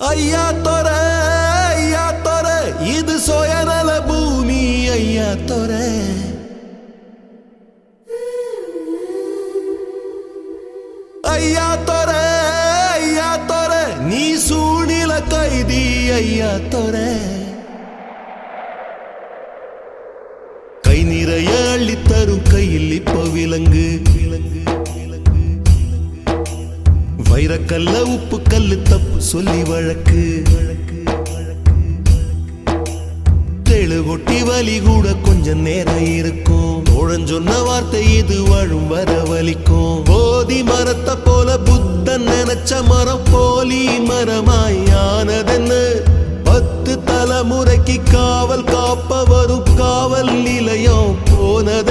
ஐயா தொர இது சுயநல பூமி ஐயா தொர ஐயா தொர நீ சூழ்நில கைதி ஐயா தொர கை நிறைய அள்ளித்தரும் கையில் இப்ப விலங்கு வைரக்கல்ல உப்பு கல்லு தப்பு சொல்லி வழக்கு தெழுகொட்டி வலி கூட கொஞ்சம் நேரம் இருக்கும் தோழன் சொன்ன வார்த்தை இது வாழும் வர வலிக்கும் போதி மரத்தை போல புத்தன் நினைச்ச மரம் போலி மரமாய் ஆனதென்னு 10 தலைமுறைக்கு காவல் காப்ப வரும் காவல் நிலையம் போனது